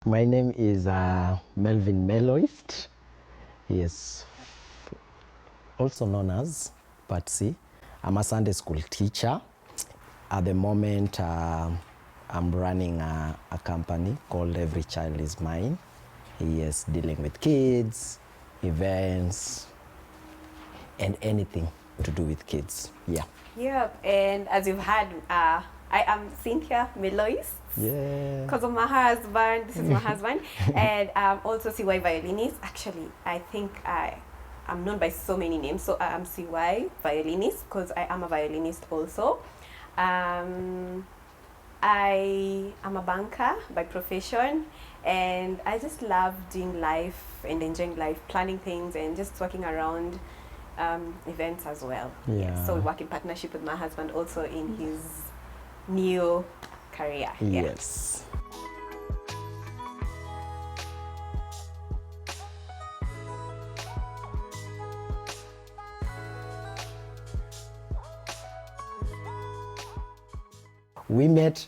My name is Melvin Meloist. Yes, also known as Patsy. I'm a Sunday school teacher. At the moment, I'm running a company called Every Child is Mine. Yes, dealing with kids, events, and anything to do with kids. Yeah. Yep, and as you've heard, I am Cynthia Meloist. Yeah. Because of my husband, this is my husband, and I'm also CY violinist. Actually, I think I'm known by so many names, so I'm CY violinist because I am a violinist also. I am a banker by profession, and I just love doing life and enjoying life, planning things, and just working around events as well. Yeah. So we work in partnership with my husband also in his new career. Yes. We met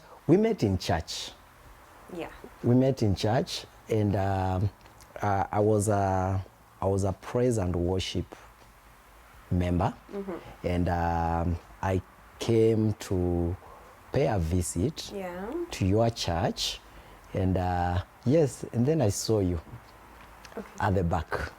in church. Yeah. We met in church, and I was a praise and worship member, and I came to pay a visit to your church, and yes, and then I saw you at the back.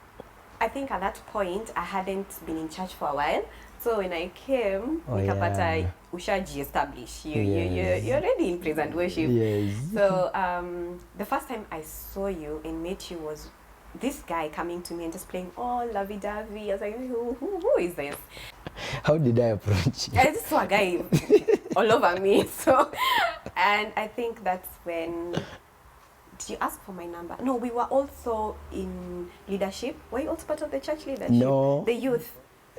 I think at that point I hadn't been in church for a while, so when I came, nikapata ushaji establish. You're already in praise and worship. Yes. So the first time I saw you and met you was this guy coming to me and just playing all lovey-dovey. I was like, who is this? How did I approach you? I just saw a guy all over me. So, and I think that's when. Did you ask for my number? No, we were also in leadership. Were you also part of the church leadership? No. The youth.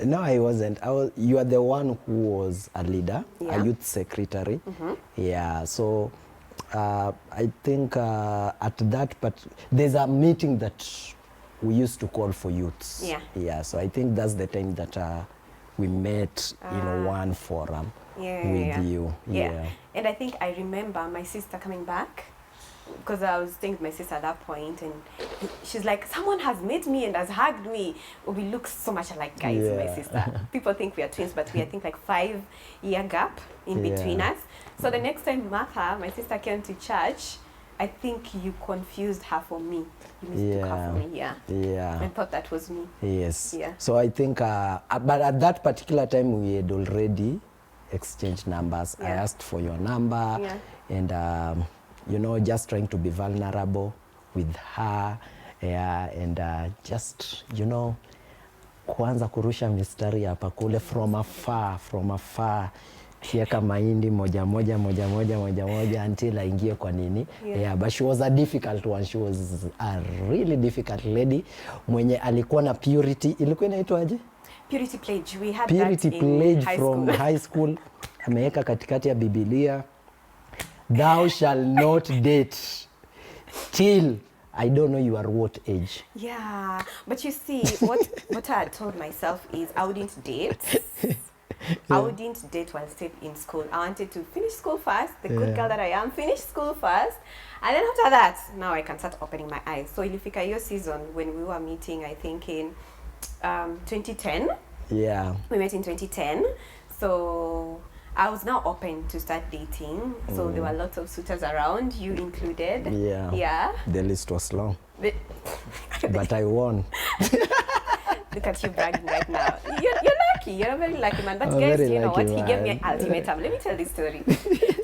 No, I wasn't. You are the one who was a leader, Yeah. a youth secretary. Yeah, so I think at that, but there's a meeting that we used to call for youths. Yeah. Yeah, so I think that's the time that we met in one forum with you. Yeah. And I think I remember my sister coming back, because I was staying with my sister at that point, and she's like, someone has met me and has hugged me. We look so much alike, guys, my sister. People think we are twins, but we are, I think, like 5-year gap in between us. So the next time Martha, my sister, came to church, I think you confused her for me. You mistook her for me, Yeah. and thought that was me. Yes. Yeah. So I think, but at that particular time, we had already exchanged numbers. I asked for your number, and you know, just trying to be vulnerable with her, and just, you know, kuanza kurusha mistari hapa kule from afar, kieka mahindi moja moja until aingie kwa nini. Yeah, but she was a difficult one. She was a really difficult lady mwenye alikuwa na purity. Ilikuwa inaitwaje? Purity pledge. We had Purity that pledge in from high school. Ameweka katikati ya Biblia. Thou shall not date till I don't know you are what age. Yeah, but you see, what I had told myself is I wouldn't date. I wouldn't date while still in school. I wanted to finish school first, the good girl that I am, finish school first, and then after that, now I can start opening my eyes. So ilifika your season when we were meeting, I think in 2010. Yeah. We met in 2010. So I was now open to start dating. So there were lots of suitors around, you included. Yeah. The list was long. But I won. Look at you bragging right now. You're lucky. You're a very lucky man. But guys, you know what? He gave me an ultimatum. Let me tell this story.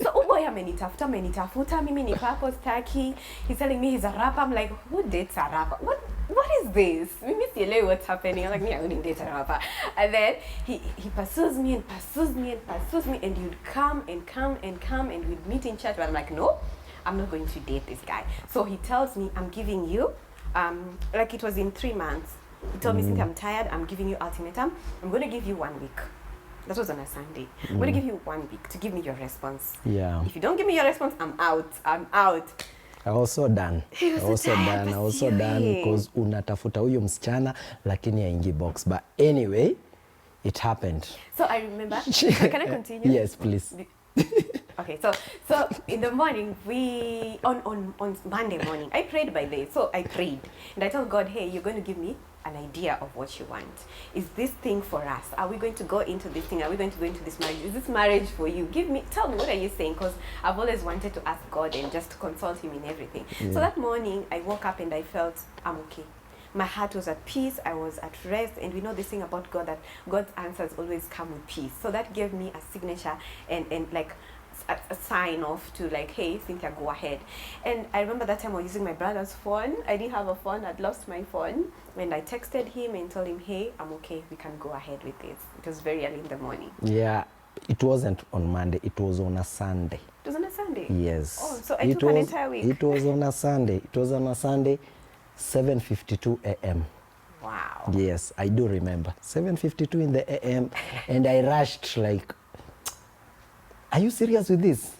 So, oh boy, amenitafuta, mimi niko hapo staki. He's telling me he's a rapper. I'm like, who dates a rapper? What is this? Mimi sielewi what's happening. I'm like, me, I wouldn't date a rapper. And then he pursues me and pursues me and pursues me, and you'd come and we'd meet in church. But I'm like, no, I'm not going to date this guy. So he tells me, I'm giving you, like it was in 3 months. He told me, Cynthia, I'm tired. I'm giving you ultimatum. I'm going to give you 1 week. That was on a Sunday. I'm going to give you 1 week to give me your response. Yeah. If you don't give me your response, I'm out. I also done because unatafuta huyo msichana lakini haingi box. But anyway, it happened. So I remember. Can I continue? Yes, please. Okay, so in the morning, on Monday morning, I prayed by day. So I prayed and I told God, hey, you're going to give me an idea of what you want. Is this thing for us? Are we going to go into this thing? Are we going to go into this marriage? Is this marriage for you? Tell me, what are you saying? Because I've always wanted to ask God and just to consult him in everything. Yeah. So that morning, I woke up and I felt I'm okay. My heart was at peace, I was at rest, and we know this thing about God, that God's answers always come with peace. So that gave me a signature and like a sign off to like, hey, Cynthia, go ahead. And I remember that time I was using my brother's phone. I didn't have a phone, I'd lost my phone. And I texted him and told him, hey, I'm okay, we can go ahead with this. It was very early in the morning. Yeah, it wasn't on Monday, it was on a Sunday. It was on a Sunday? Yes. Oh, so I took an entire week. It was on a Sunday. It was on a Sunday. 7:52 a.m. Wow. Yes, I do remember. 7:52 in the a.m. and I rushed like, are you serious with this?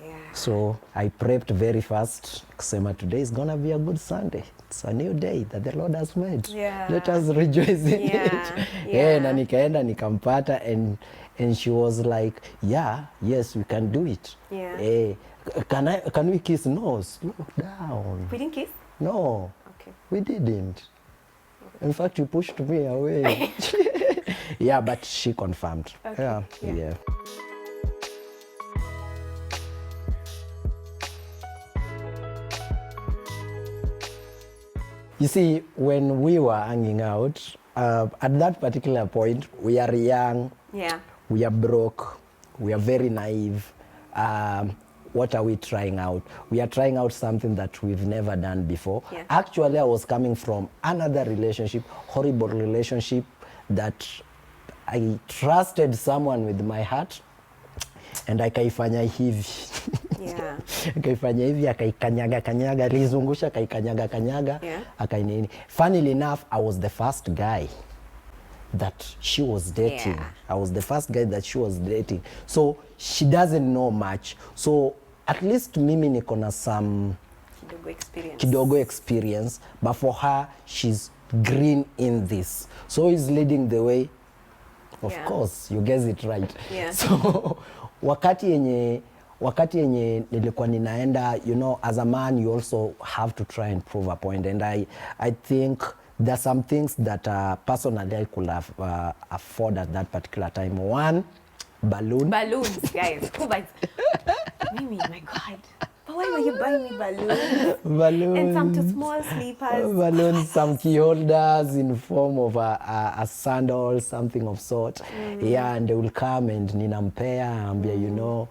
Yeah. So I prepped very fast. Kusema today is gonna be a good Sunday. It's a new day that the Lord has made. Yeah. Let us rejoice in it. Yeah. Na nikaenda nikampata and she was like, yeah, yes, we can do it. Yeah. Can we kiss? No, slow down. We didn't kiss? No. Okay. We didn't. In fact, you pushed me away. Yeah, but she confirmed. Okay. Yeah. You see, when we were hanging out, at that particular point, we are young, we are broke, we are very naive. What are we trying out? We are trying out something that we've never done before. Yeah. Actually, I was coming from another relationship, horrible relationship, that I trusted someone with my heart, and akaifanya hivi. Yeah. Akaifanya hivi, akaikanyaga, alizungusha, akaikanyaga, akainini. Funnily enough, I was the first guy that she was dating. Yeah. I was the first guy that she was dating. So she doesn't know much. So at least mimi niko na some kidogo experience, but for her, she's green in this. So he's leading the way. Of course, you guess it right. Yeah. So wakati yenye nilikuwa ninaenda, you know, as a man, you also have to try and prove a point. And I think there are some things that personally I could have afford at that particular time. One, balloon. Balloons, guys. Who buys? Mimi, my God. But why were you buying me balloons? Balloons. And some too small sleepers. Balloons, some key holders in form of a sandal, something of sort. Yeah, and they will come and ninampea, ambia, you know,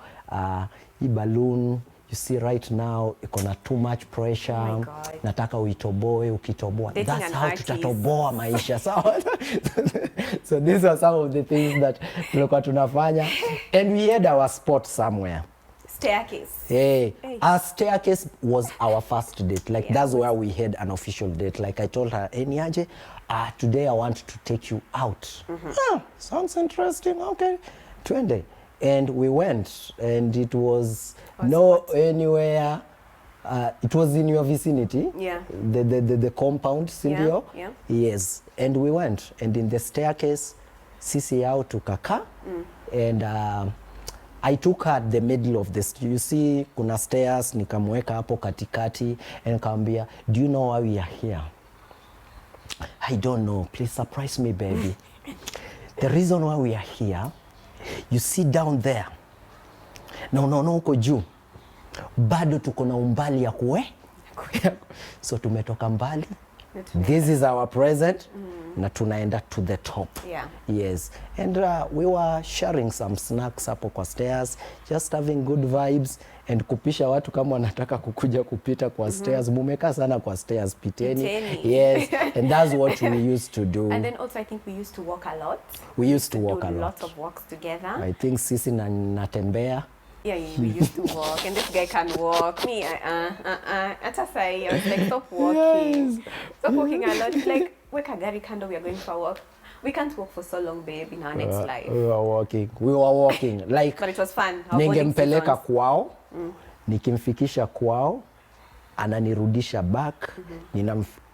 hii balloon, you see right now, iko na too much pressure. Oh my God. Nataka uitoboe, ukitoboa. Dating That's how artist. tutatoboa maisha. So these are some of the things that tulikuwa tunafanya. And we had our spot somewhere. Staircase. Hey. Our staircase was our first date. Like, that's where we had an official date. Like, I told her, hey, Niaje, today I want to take you out. Sounds interesting. Okay. 20. And we went, and it was anywhere. It was in your vicinity. Yeah. The compound, Silvio. Yeah. Yes. And we went, and in the staircase, sisi yao tukaka, and I took her at the middle of this. You see, kuna stairs, nikamweka hapo katikati, and nikamwambia, do you know why we are here? I don't know. Please surprise me, baby. The reason why we are here, you see down there. No, uko juu. Bado tuko na umbali ya kuwe. So tumetoka mbali. This is our present. Na tunaenda to the top. Yeah. Yes. And we were sharing some snacks hapo kwa stairs, just having good vibes, and kupisha watu kama wanataka kukuja kupita kwa stairs. Mumeka sana kwa stairs, piteni. Yes. And that's what we used to do. And then also I think we used to walk a lot. We used to walk a lot. Lots of walks together. I think sisi natembea. Yeah, we used to walk, and this guy can walk. Me, at a say, I was like, stop walking. Yes. Stop walking a lot. Like, weka gari kando, we are going for a walk. We can't walk for so long, babe, in our next life. We were walking. Like, but it was fun. Ningempeleka kwao, nikimfikisha kwao, ananirudisha back,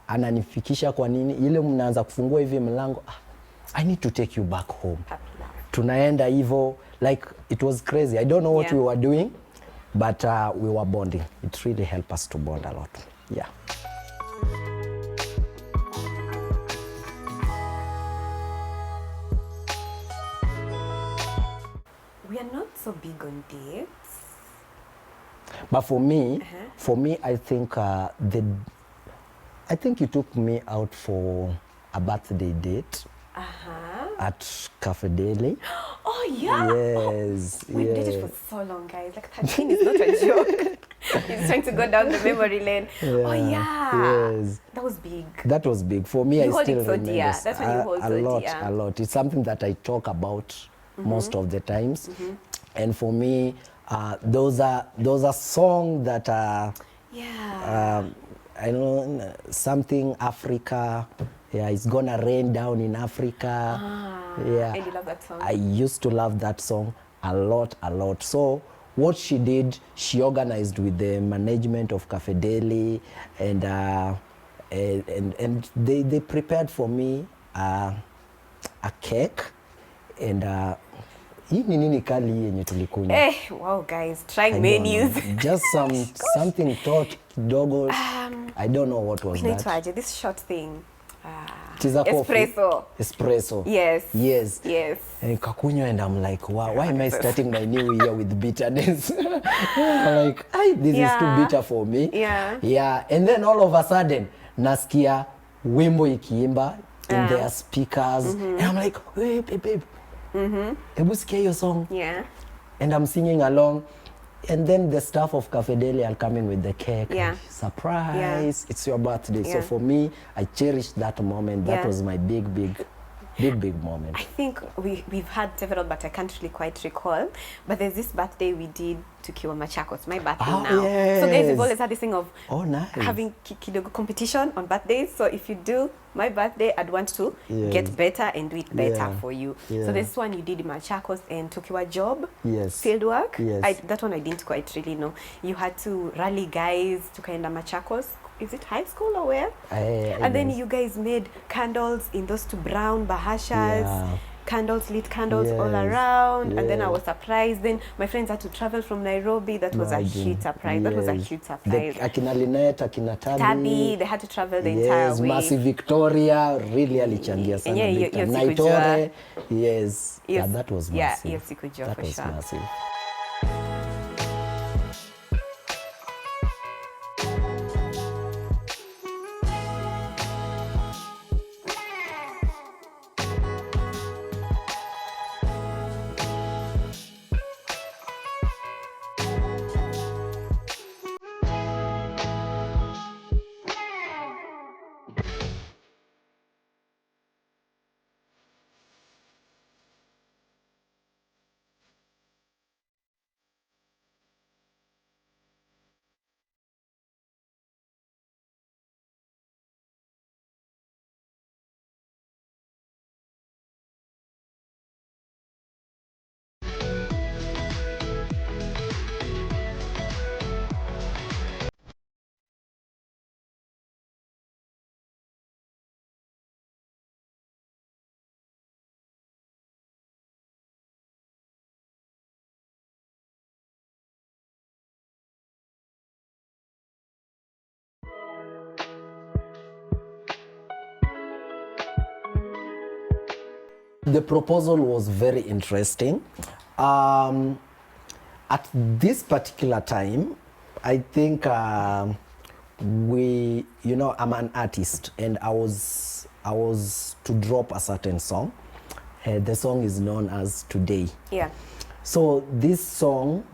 ananifikisha kwa nini, ile mnaanza kufungua hivi mlango, I need to take you back home. tunaenda hivyo, like it was crazy. I don't know what we were doing, but we were bonding. It really helped us to bond a lot. Yeah. We are not so big on dates. But for me, I think I think you took me out for a birthday date at Cafe Deli. Oh yeah. Yes. We've dated for so long, guys. Like 13 is not a joke. He's trying to go down the memory lane. Yeah. Oh yeah. Yes. That was big. That was big for me. You I still so remember dear. That's when you hold so lot, dear. a lot. It's something that I talk about most of the times, and for me, those are songs that are. Yeah. I know something Africa. Yeah, it's gonna rain down in Africa. Yeah, and you love that song. I used to love that song a lot. So what she did, she organized with the management of Cafe Deli, and they prepared for me a cake, and hii ni nini kali yenye tulikunywa? Wow guys, trying menus. Just something thought kidogo. I don't know what was that. This short thing. Espresso. Yes. And kakunywa, and I'm like, wow, why am I starting my new year with bitterness? I'm like, this is too bitter for me. Yeah. And then all of a sudden, nasikia wimbo ikiimba in their speakers. And I'm like, hey, babe. Ebu sikia your song. Yeah. And I'm singing along. And then the staff of Cafe Deli are coming with the cake. Yeah. Surprise, it's your birthday. So for me, I cherished that moment. That was my big moment. I think we've had several, but I can't really quite recall. But there's this birthday we did to Kiwa Machakos, my birthday now. Yes. So guys, we've always had this thing of nice. having kidogo competition on birthdays. So if you do my birthday, I'd want to get better and do it better for you. So this one you did in Machakos and Tokiwa job, field work. That one I didn't quite really know. You had to rally guys to kind of Machakos. Is it high school or where? And then you guys made candles in those two brown bahashas. Lit candles all around, and then I was surprised. Then my friends had to travel from Nairobi. That was a huge surprise. That was a huge surprise. Akina Lynette, Akina Tabi, they had to travel the entire way. Mercy Victoria really alichangia sana. Naitore, that was massive. That was massive. The proposal was very interesting. At this particular time, I think I'm an artist, and I was to drop a certain song. The song is known as Today. Yeah. So this song,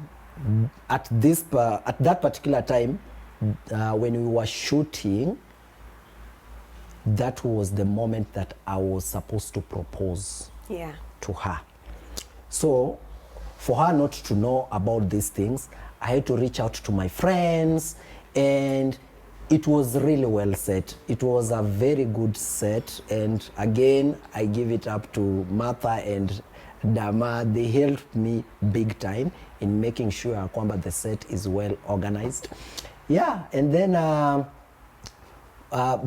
at that particular time, when we were shooting, that was the moment that I was supposed to propose to her. So for her not to know about these things, I had to reach out to my friends, and it was really well set. It was a very good set, and again, I give it up to Martha and Dama. They helped me big time in making sure kwamba the set is well organized. Yeah, and then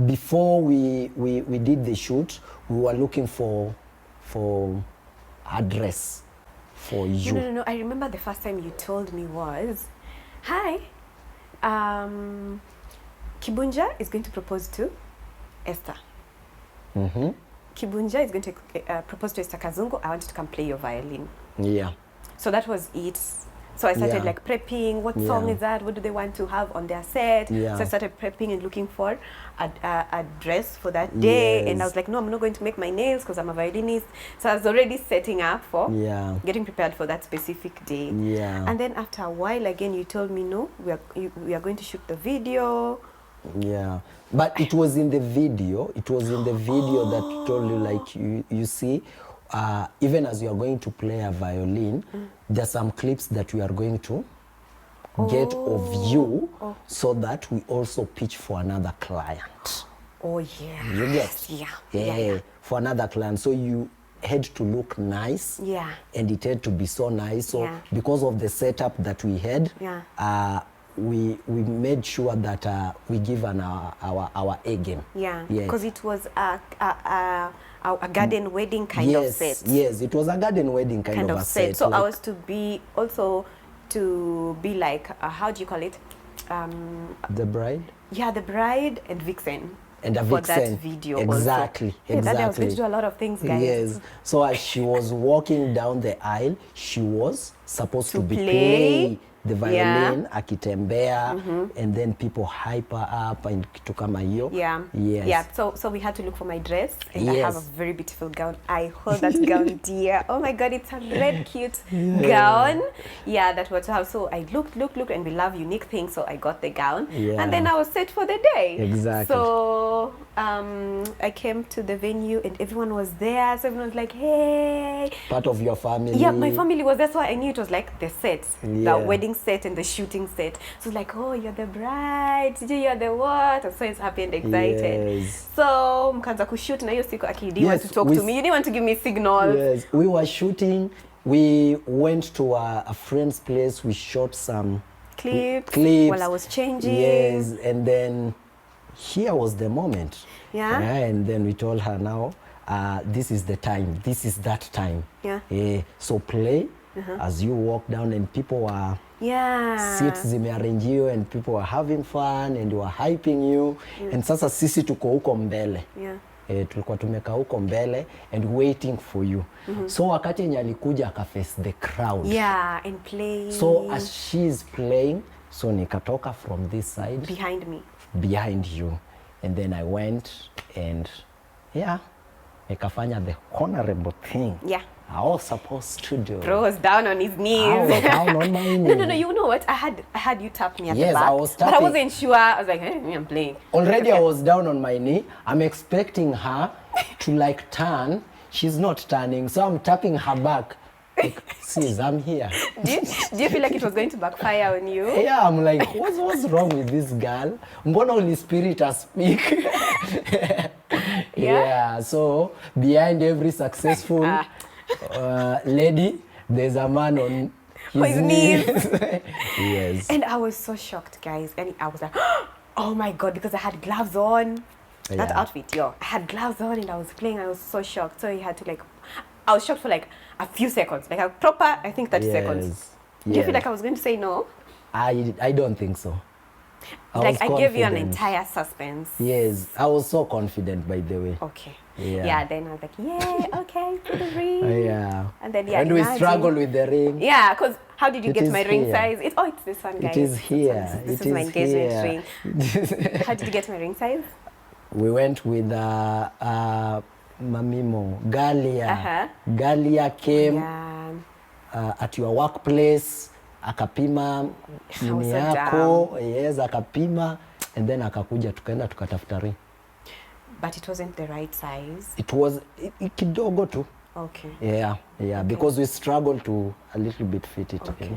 before we did the shoot, we were looking for address for you. No. I remember the first time you told me was, hi, Kibunja is going to propose to Esther. Mm-hmm. Kibunja is going to propose to Esther Kazungu. I want you to come play your violin. Yeah. So that was it. So I started like prepping. What song is that? What do they want to have on their set? Yeah. So I started prepping and looking for a dress for that day. Yes. And I was like, no, I'm not going to make my nails because I'm a violinist. So I was already setting up for getting prepared for that specific day. Yeah. And then after a while, again, you told me, no, we are going to shoot the video. Yeah, but it was in the video. It was in the video that told you, like, you see, even as you are going to play a violin, there's some clips that we are going to get of you so that we also pitch for another client. Oh, yeah. You get? Yeah. For another client. So you had to look nice. Yeah. And it had to be so nice. So because of the setup that we had, we made sure that we give our A game. Yeah, because it was a garden wedding kind of set. Yes, it was a garden wedding kind of a set. So like, I was to be also to be like, how do you call it? The bride? Yeah, the bride and vixen. And a for vixen. that video exactly. Also. Yeah, that I was going to do a lot of things, guys. Yes. So as she was walking down the aisle, she was supposed to be playing the violin, akitembea, and then people hype her up and kitu kama hiyo. Yeah. Yes. Yeah. So we had to look for my dress, and I have a very beautiful gown. I hold that gown dear. Oh my God, it's a red cute gown. Yeah, that was how. So I looked, and we love unique things. So I got the gown, and then I was set for the day. Exactly. So I came to the venue, and everyone was there. So everyone was like, "Hey." Part of your family. Yeah, my family was there, so I knew it was like the set, the wedding set and the shooting set. So like, oh, you're the bride, you're the what? I'm so happy and excited. Yes. So mkaanza kushoot na hiyo siku didn't want to talk to me. You didn't want to give me signals. Yes, we were shooting. We went to a friend's place. We shot some clips while I was changing. Yes, and then here was the moment. Yeah. And then we told her now, this is the time. This is that time. Yeah. So play as you walk down, and people were seats zimearrangiwa and people were having fun and were hyping you. And sasa sisi tuko huko mbele. Tulikuwa tumekaa huko mbele and waiting for you. So wakati yenye alikuja akaface the crowd. Yeah, and play. So as she's playing, so nikatoka from this side. Behind you. And then I went and nikafanya the honorable thing. Yeah. I was supposed to do. Bro was down on his knees. I was down on my knees. No, you know what? I had you tap me at the back. Yes, I was tapping. But I wasn't sure. I was like, hey, I'm playing. Already I was down on my knee. I'm expecting her to like turn. She's not turning, so I'm tapping her back. Like, sis, I'm here. Do you feel like it was going to backfire on you? Yeah, I'm like, what's wrong with this girl? Mbona Holy Spirit has speak? Yeah, so behind every successful lady, there's a man on his knees. Yes. And I was so shocked, guys. And I was like, oh my God, because I had gloves on. That outfit, I had gloves on and I was playing. I was so shocked. So he had to like, I was shocked for like a few seconds, like a proper, I think 30 seconds. Do you feel like I was going to say no? I don't think so. I gave you an entire suspense. Yes, I was so confident, by the way. Okay. Yeah, then I was like, yeah, okay, put the ring. Yeah. And then, and we struggled with the ring. Yeah, because how did you get my ring size? It's this one, guys. It is here. This is my engagement ring. How did you get my ring size? We went with Mamimo, Galia. Galia came at your workplace, akapima nini yako, yes, akapima, and then akakuja tukaenda tukatafuta ring. But it wasn't the right size. It was kidogo tu. Okay. Yeah, okay. Because we struggled to a little bit fit it. Okay.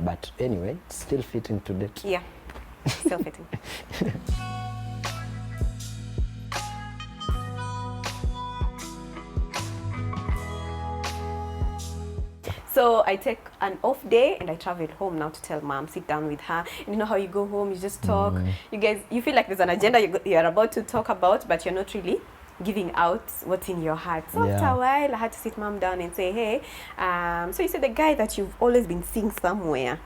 But anyway, it's still fitting today. Yeah, still fitting. So I take an off day and I travel home now to tell mom, sit down with her. And you know how you go home, you just talk. You guys, you feel like there's an agenda you're about to talk about, but you're not really giving out what's in your heart. So after a while, I had to sit mom down and say, hey, so you said the guy that you've always been seeing somewhere,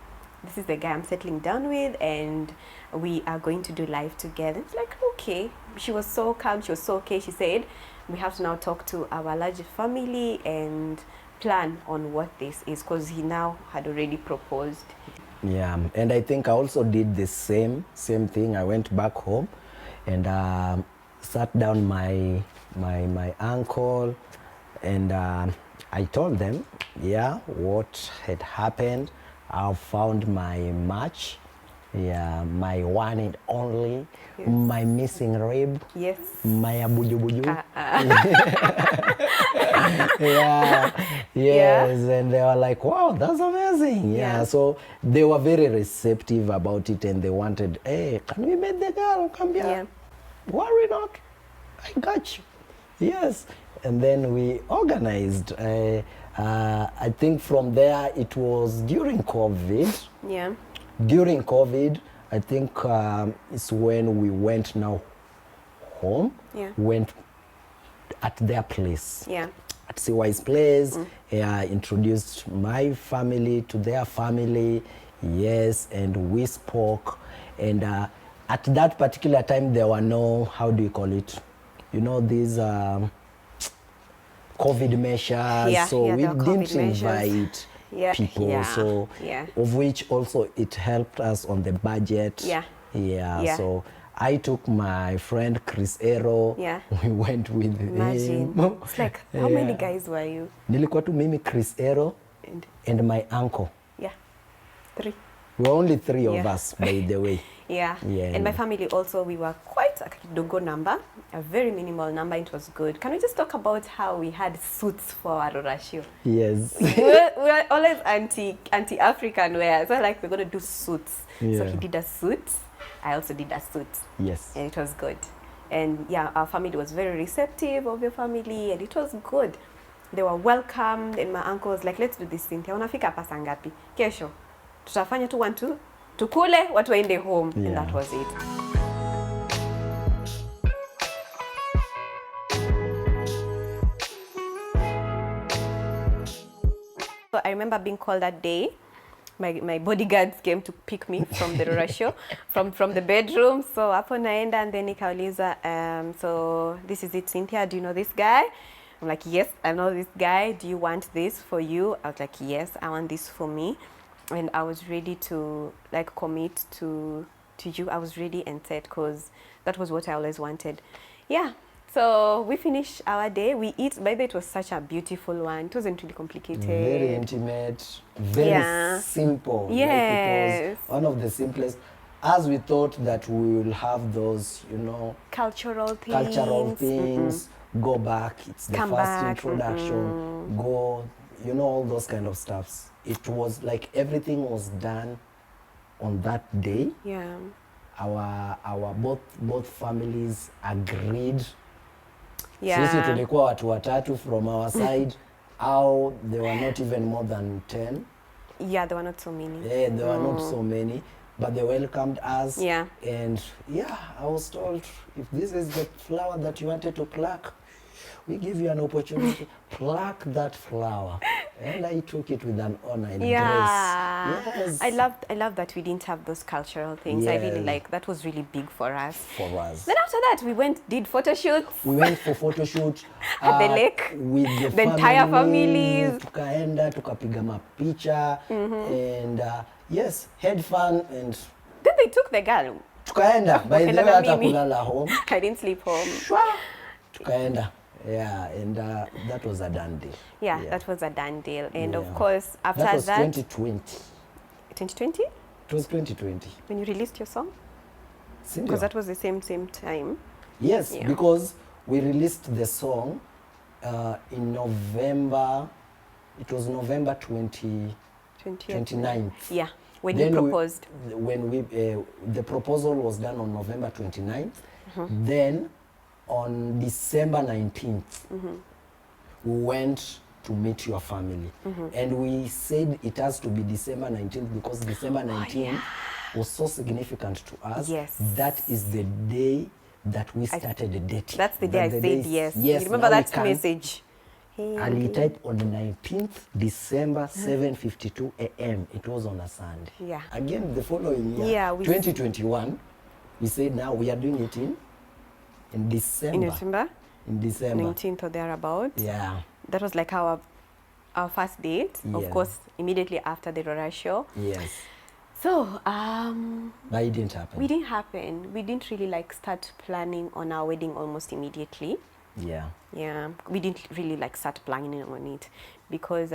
this is the guy I'm settling down with, and we are going to do life together. It's like, okay. She was so calm. She was so okay. She said, we have to now talk to our larger family and plan on what this is, because he now had already proposed. Yeah, and I think I also did the same thing. I went back home and sat down my uncle, and I told them, what had happened. I found my match, my one and only, my missing rib, my abuju. And they were like, wow, that's amazing. So they were very receptive about it, and they wanted, hey, can we meet the girl? Come here. Worry not, I got you. Yes. And then we organized. I think from there it was during COVID. During COVID, I think it's when we went now home. Went at their place. At CY's place. Introduced my family to their family. Yes, and we spoke. And at that particular time, there were no, how do you call it? You know, these COVID measures. So we didn't invite people. So of which also it helped us on the budget. So I took my friend Chris Ero. We went with him. It's like, how many guys were you? Nilikuwa tu mimi, Chris Ero, and my uncle. 3. We were only 3 of us, by the way. And my family also, we were quite a kidogo number, a very minimal number. It was good. Can we just talk about how we had suits for our Rorashio? Yes. we were always anti-African wear, so like we're going to do suits. So he did a suit. I also did a suit. Yes. And it was good. And our family was very receptive of your family, and it was good. They were welcomed, and my uncle was like, let's do this thing. Unafika hapa saa ngapi? Kesho. Tutafanya tu 1 2 tukule, watu waende home. And that was it. So I remember being called that day. My bodyguards came to pick me from the Rorashio, from the bedroom. So hapo naenda, and then nikauliza, so this is it, Cynthia, do you know this guy? I'm like, yes, I know this guy. Do you want this for you? I was like, yes, I want this for me. And I was ready to like commit to you. I was ready and set, because that was what I always wanted. So we finished our day. We eat. By the way, it was such a beautiful one. It wasn't really complicated. Very intimate. Very simple. It was one of the simplest. As we thought that we will have those, you know, cultural things. Go back. It's the first introduction. Go. You know, all those kind of stuffs. It was like everything was done on that day. Our both families agreed. Sisi tulikuwa watu watatu from our side. There were not even more than 10. There were not so many. There were not so many, but they welcomed us. And I was told, if this is the flower that you wanted to pluck, we give you an opportunity, pluck that flower. And I took it with an honor and grace. Yes. I love that we didn't have those cultural things. I really like that. Was really big for us. Then after that, we did photo shoots. We went for photo shoots at the lake with the entire families. Tukaenda tukapiga mapicha and had fun. And then they took the girl. Tukaenda by the way hata kulala home. I didn't sleep home. Tukaenda. And that was a done deal. That was a done deal. And of course, after that... was 2020. 2020? It was 2020. When you released your song? Because that was the same time. Yes, because we released the song in November. It was November 29th. When you proposed. The proposal was done on November 29th. Then on December 19th, we went to meet your family. And we said it has to be December 19th because December 19th was so significant to us. That is the day that we started the dating. That's the day I said yes. Yes. You remember that message? Hey, Ali type on the 19th December, 7:52 a.m. It was on a Sunday. Yeah. Again, the following year, 2021, we said now we are doing it in December. In December? In December. 19th or thereabout. Yeah. That was like our first date. Yes. Of course, immediately after the Rora show. Yes. So, but it didn't happen. We didn't happen. We didn't really like start planning on our wedding almost immediately. Yeah. Yeah. We didn't really like start planning on it because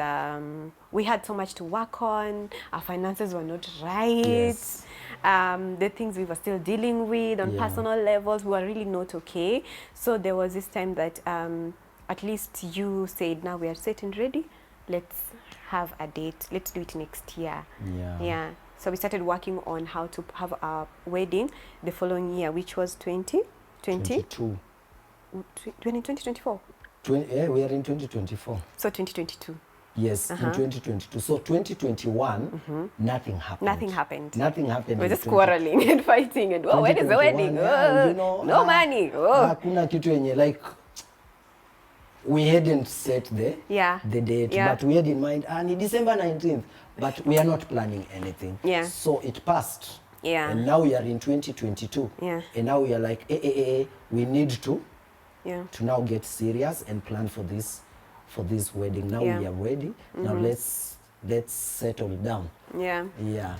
we had so much to work on. Our finances were not right. Yes. The things we were still dealing with on personal levels were really not okay. So there was this time that at least you said, now we are set and ready. Let's have a date. Let's do it next year. Yeah. Yeah. So we started working on how to have our wedding the following year, which was 2022. 2024. Yeah, we are in 2024. So 2022. Yes, in 2022. So 2021, nothing happened. Nothing happened. Nothing happened. We're just quarreling and fighting and, oh, when is the wedding? Yeah, you know, no money. Oh. Kuna kitu yenye, like, we hadn't set the date, but we had in mind, and December 19th, but we are not planning anything. Yeah. So it passed. Yeah. And now we are in 2022. Yeah. And now we are like, we need to now get serious and plan for this wedding. Now we are ready. Now let's settle down. Yeah. Yeah.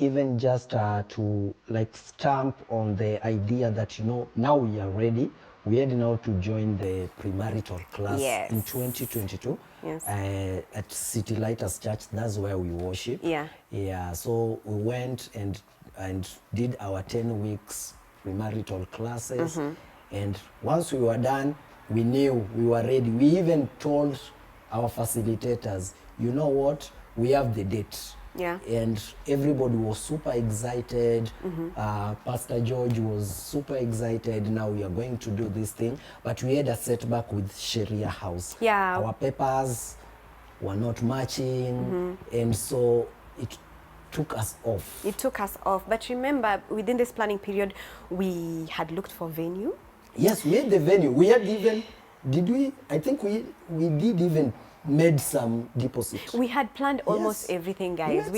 Even just to like stamp on the idea that, you know, now we are ready. We had now to join the premarital class in 2022 at City Lighters Church. That's where we worship. Yeah. Yeah. So we went and did our 10 weeks premarital classes. And once we were done, we knew we were ready. We even told our facilitators, you know what, we have the date. Yeah. And everybody was super excited. Pastor George was super excited. Now we are going to do this thing. But we had a setback with Sharia House. Yeah. Our papers were not matching. And so it took us off. It took us off. But remember, within this planning period, we had looked for venue. Yes, we had the venue. We had even, did we? I think we did even made some deposit. We had planned almost everything, guys.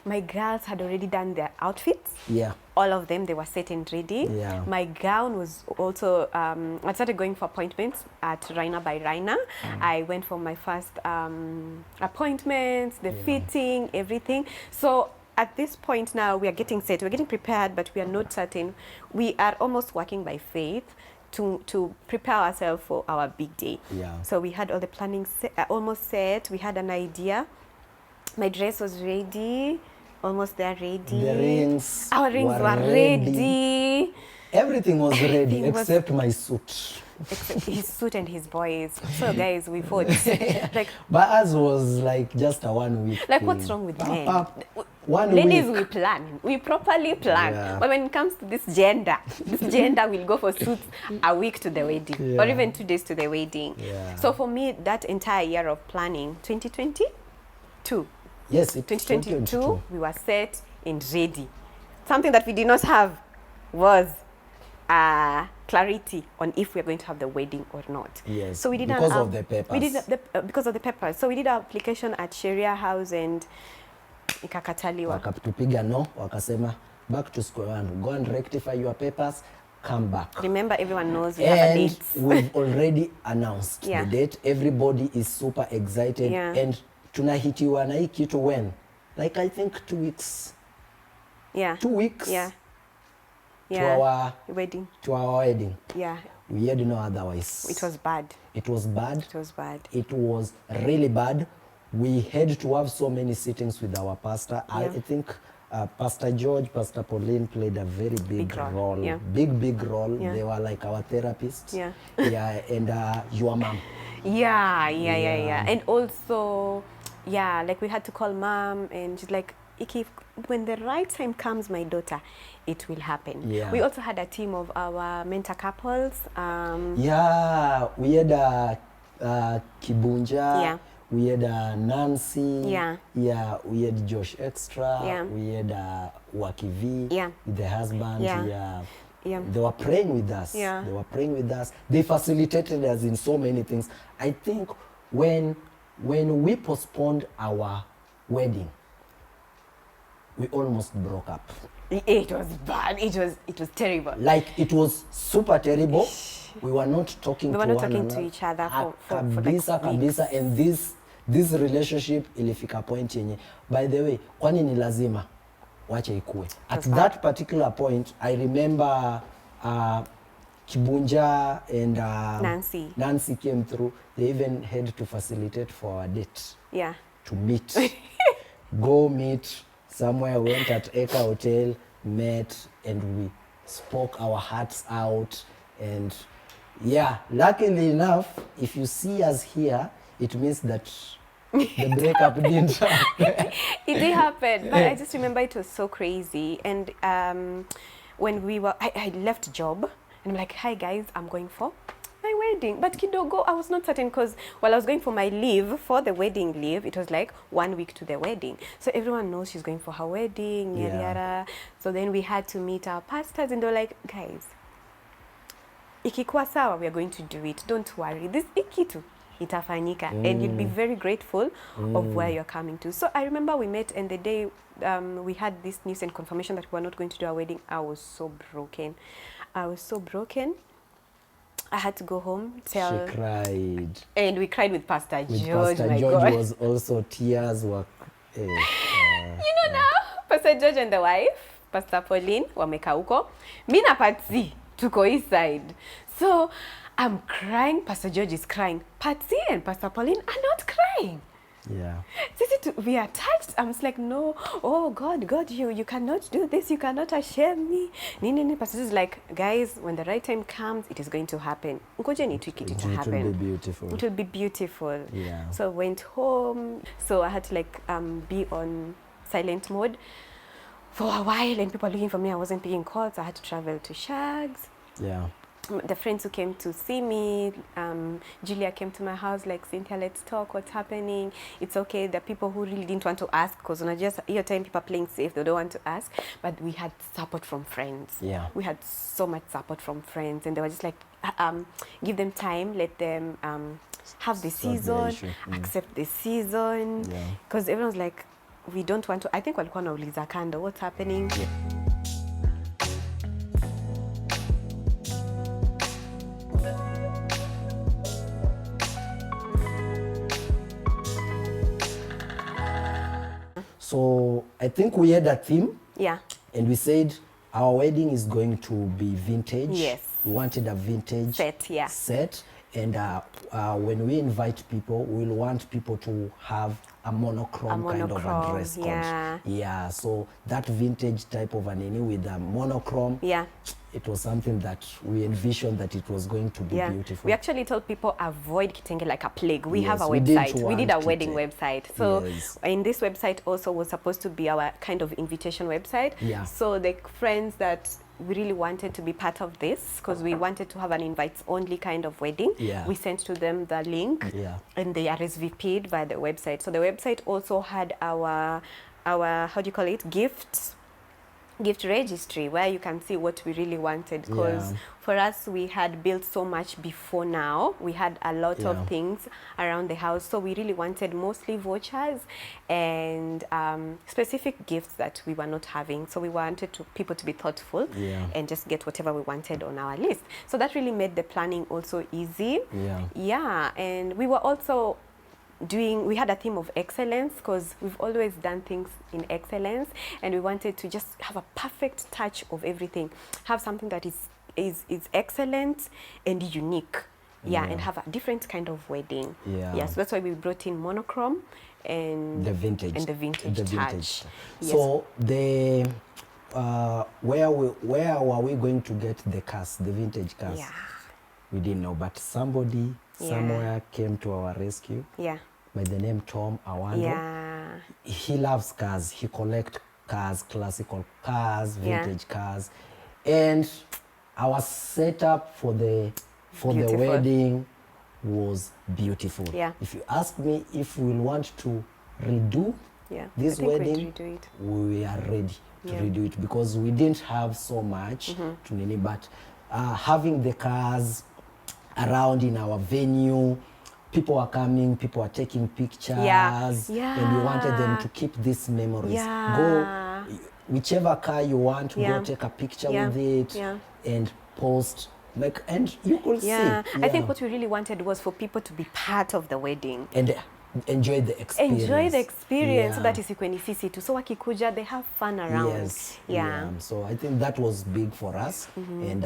My girls had already done their outfits. Yeah. All of them, they were set and ready. Yeah. My gown was also, I started going for appointments at Raina by Raina. I went for my first appointments, the fitting, everything. So at this point now, we are getting set, we're getting prepared, but we are not certain. We are almost working by faith to prepare ourselves for our big day. Yeah. So we had all the planning almost set. We had an idea. My dress was ready, almost there ready. The rings. Our rings were ready. Everything was ready except my suit. Except his suit and his boys. So guys, we fought. Like, but ours was like just a 1 week. Like, what's wrong with men? Ladies, we plan. We properly plan. Yeah. But when it comes to this gender will go for suits a week to the wedding, or even 2 days to the wedding. Yeah. So for me, that entire year of planning, 2022. Yes, 2022, we were set and ready. Something that we did not have was clarity on if we are going to have the wedding or not. Yes. So we did because of the papers. We did because of the papers. So we did our application at Sharia House and ikakataliwa. Wakatupiga no, wakasema back to square one. Go and rectify your papers. come back. Remember, everyone knows we have a And date. we've already announced Yeah. the date. Everybody is super excited. Yeah. And tunahitiwa na hii kitu when? Like I think 2 weeks. Yeah. 2 weeks Yeah. to Yeah. our wedding. wedding. Yeah. We had no otherwise. It was bad. It was bad. It was bad. It was really bad. We had to have so many sittings with our pastor. Yeah. I think Pastor George, Pastor Pauline played a very big role. Yeah. Big role. Yeah. They were like our therapists. Yeah. Yeah, and your mom. Yeah. And also, yeah, like we had to call mom, and she's like, Iki, when the right time comes, my daughter, it will happen. Yeah. We also had a team of our mentor couples. Yeah, we had Kibunja. Yeah. We had Nancy. Yeah. Yeah, we had Josh Extra. Yeah. We had Wakivi. Yeah. With the husband. Yeah. Yeah. Yeah. They were praying with us. Yeah. They were praying with us. They facilitated us in so many things. I think when we postponed our wedding, we almost broke up. It was bad. It was terrible. Like it was super terrible. We were not talking We to were not one talking another. to each other for like Kabisa. weeks. And this relationship ilifika point yenye, by the way, kwani ni lazima wache ikue. At that particular point, I remember Kibunja and Nancy came through. They even had to facilitate for our date. Yeah. To meet. Go meet somewhere. Went at Eka Hotel, met, and we spoke our hearts out. And yeah, luckily enough, if you see us here, it means that the breakup didn't happen. It did happen, but I just remember it was so crazy. And when we were, I left job, and I'm like, hi guys, I'm going for my wedding. But kidogo, I was not certain, because while I was going for my leave, for the wedding leave, it was like 1 week to the wedding. So everyone knows she's going for her wedding, yada yada. So then we had to meet our pastors, and they're like, guys, ikikuwa sawa, we are going to do it. Don't worry. This ikitu itafanyika, and you'll be very grateful of where you're coming to. So I remember we met, and the day we had this news and confirmation that we were not going to do our wedding, I was so broken. I had to go home. She cried. And we cried with Pastor George. Pastor George was also, tears were... You know now, Pastor George and the wife, Pastor Pauline, wameka huko. Mi na Patsy, tuko east side. So I'm crying, Pastor George is crying. Patsy and Pastor Pauline are not crying. Yeah. We are touched. I'm just like, no, oh God, you cannot do this. You cannot shame me. Nini, Pastor is like, guys, when the right time comes, it is going to happen. It will happen. Be beautiful. It will be beautiful. Yeah. So I went home. So I had to like be on silent mode for a while, and people looking for me. I wasn't picking calls. I had to travel to Shags. Yeah. The friends who came to see me, Julia came to my house, like, Cynthia, let's talk, what's happening? It's okay. The people who really didn't want to ask, because on just your time people are playing safe, they don't want to ask. But we had support from friends. Yeah. We had so much support from friends, and they were just like, give them time, let them have the season, accept the season. Because everyone's like, we don't want to. I think walikuwa nauliza kando, what's happening? Yeah. So I think we had a theme. Yeah. And we said our wedding is going to be vintage. Yes. We wanted a vintage set. And when we invite people, we'll want people to have a monochrome kind of a dress code. Yeah. So that vintage type of an any with a monochrome. Yeah. It was something that we envisioned that it was going to be beautiful. We actually told people avoid kitenge like a plague. We have a website. We did a wedding website. So in this website also was supposed to be our kind of invitation website. Yeah. So the friends that we really wanted to be part of this, because we wanted to have an invites only kind of wedding. Yeah. We sent to them the link, and they RSVP'd by the website. So the website also had our how do you call it, gifts. gift registry where you can see what we really wanted, because for us we had built so much before now. We had a lot of things around the house, so we really wanted mostly vouchers and specific gifts that we were not having. So we wanted people to be thoughtful and just get whatever we wanted on our list. So that really made the planning also easy. And we were also we had a theme of excellence, because we've always done things in excellence, and we wanted to just have a perfect touch of everything, have something that is excellent and unique, and have a different kind of wedding. So that's why we brought in monochrome and the vintage touch. So where were we going to get the cars, the vintage cars? We didn't know, but somebody somewhere came to our rescue. By the name Tom Awando. He loves cars. He collects cars, classical cars, vintage cars, and our setup for the wedding was beautiful. If you ask me if we will want to redo this wedding, we are ready to redo it, because we didn't have so much to nini, but having the cars around in our venue, people are coming, people are taking pictures, and we wanted them to keep these memories. Go, whichever car you want, go take a picture with it and post. And you could see. I think what we really wanted was for people to be part of the wedding. And enjoy the experience. So that is when sisi tu. So wakikuja, they have fun around. So I think that was big for us, and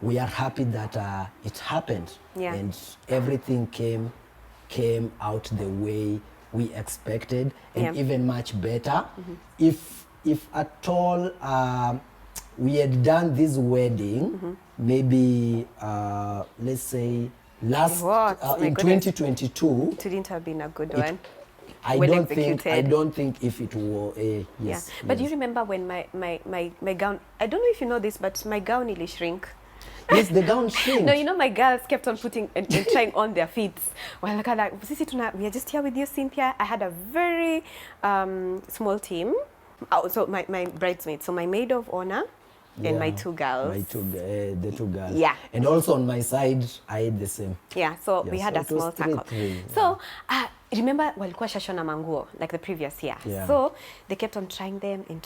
we are happy that it happened, and everything came out the way we expected, and even much better. If at all we had done this wedding, maybe let's say in 2022, it didn't have been a good one. I don't think if it were But you remember when my gown, I don't know if you know this, but my gown really shrink. Yes, the gown shrink. No, you know, my girls kept on putting and trying on their feet. Well, like, we are just here with you, Cynthia. I had a very small team. So my bridesmaids, so my maid of honor, and my two girls. The two girls. And also on my side, I had the same. So we had a small tackle. So remember, walikuwa shashona manguo like the previous year. So they kept on trying them and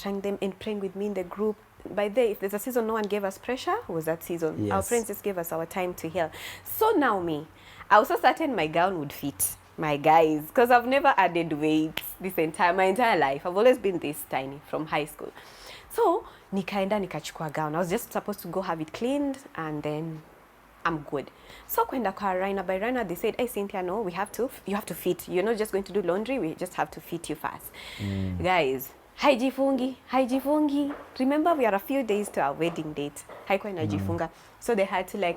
praying with me in the group. By the if there's a season no one gave us pressure, was that season. Our friends just gave us our time to heal. So now I was so certain my gown would fit my guys, because I've never added weight my entire life. I've always been this tiny from high school. So nikaenda nikachukua gown. I was just supposed to go have it cleaned and then I'm good. So kwenda kwa Raina, by Raina they said, hey Cynthia, no, you have to fit. You're not just going to do laundry, we just have to fit you first. Guys, haijifungi. Remember, we are a few days to our wedding date. Haikuwa inajifunga. So they had to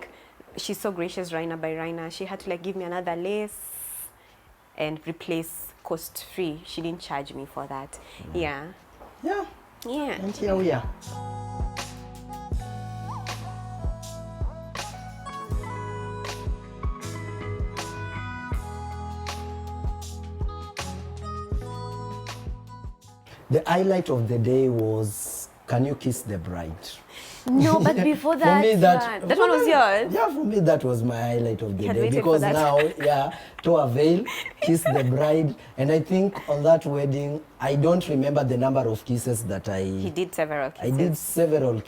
she's so gracious, Raina by Raina. She had to give me another lace and replace cost free. She didn't charge me for that. And here we are. The highlight of the day was, can you kiss the bride? No, but before that, for me, that one was yours? Yeah, for me that was my highlight of the day, because now, to avail, kiss the bride. And I think on that wedding, I don't remember the number of kisses that He did several kisses. I did several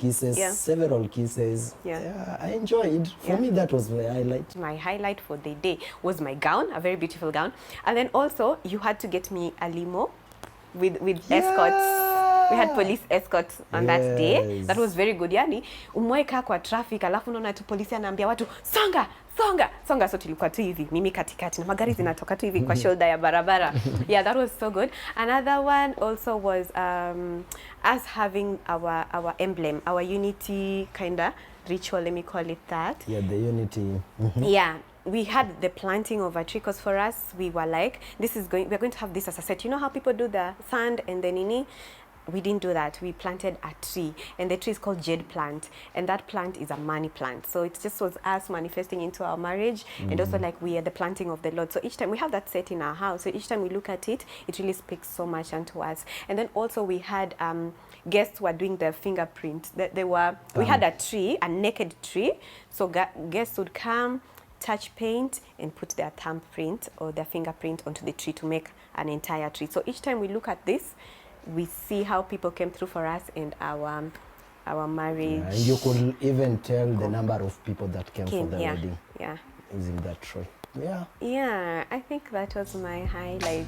kisses. I enjoyed. For me, that was the highlight. My highlight for the day was my gown, a very beautiful gown. And then also, you had to get me a limo with escorts. We had police escorts on that day. That was very good. Yani, umweka kwa traffic, alafu unaona tu polisi anaambia watu, songa. So tulikuwa tu hivi, mimi katikati, na magari zinatoka tu hivi kwa shoulder ya barabara. That was so good. Another one also was us having our emblem, our unity kind of ritual, let me call it that. The unity. We had the planting of a tree, because for us, we were like, we're going to have this as a set. You know how people do the sand and the nini? we didn't do that. We planted a tree, and the tree is called jade plant, and that plant is a money plant. So it just was us manifesting into our marriage, and also like we are the planting of the Lord. So each time we have that set in our house, so each time we look at it, it really speaks so much unto us. And then also we had guests who were doing the fingerprint. We had a tree, a naked tree, so guests would come, touch paint, and put their thumbprint or their fingerprint onto the tree to make an entire tree. So each time we look at this, we see how people came through for us and our marriage. And you could even tell the number of people that came for the wedding. Yeah. Using that tree. Yeah. Yeah, I think that was my highlight.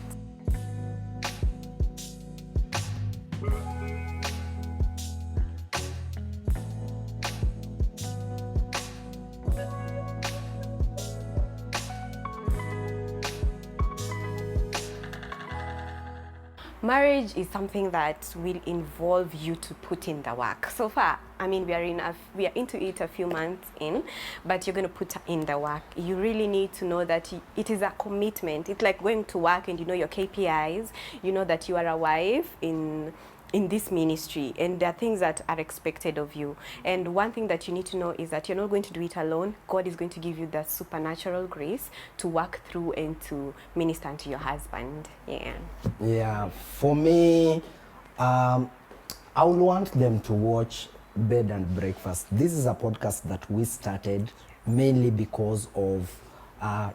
Marriage is something that will involve you to put in the work. So far, I mean, we are into it a few months in, but you're going to put in the work. You really need to know that it is a commitment. It's like going to work and you know your KPIs. You know that you are a wife in this ministry, and there are things that are expected of you. And one thing that you need to know is that you're not going to do it alone. God is going to give you the supernatural grace to work through and to minister to your husband. Yeah, for me, I would want them to watch Bed and Breakfast. This is a podcast that we started mainly because of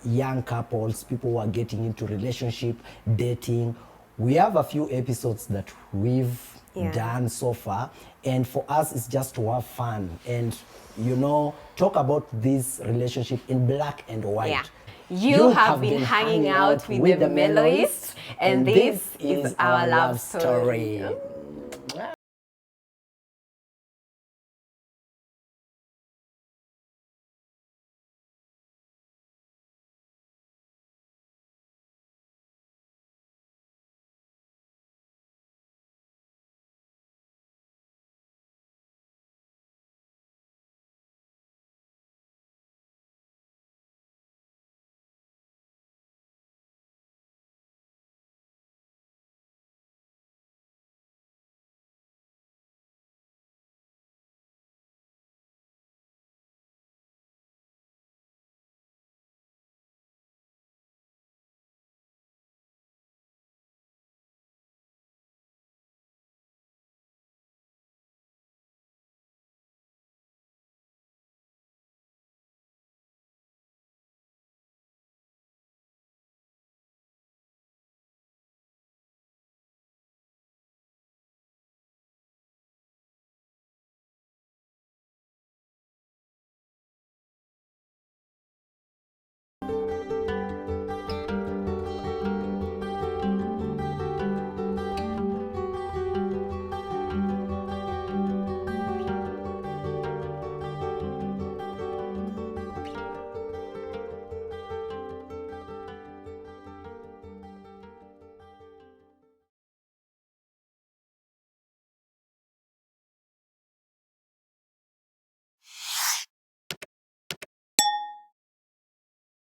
young couples, people who are getting into relationship, dating. We have a few episodes that we've done so far, and for us it's just to have fun and, you know, talk about this relationship in black and white. Yeah. You have been hanging out with the Meloist, and this is our love story.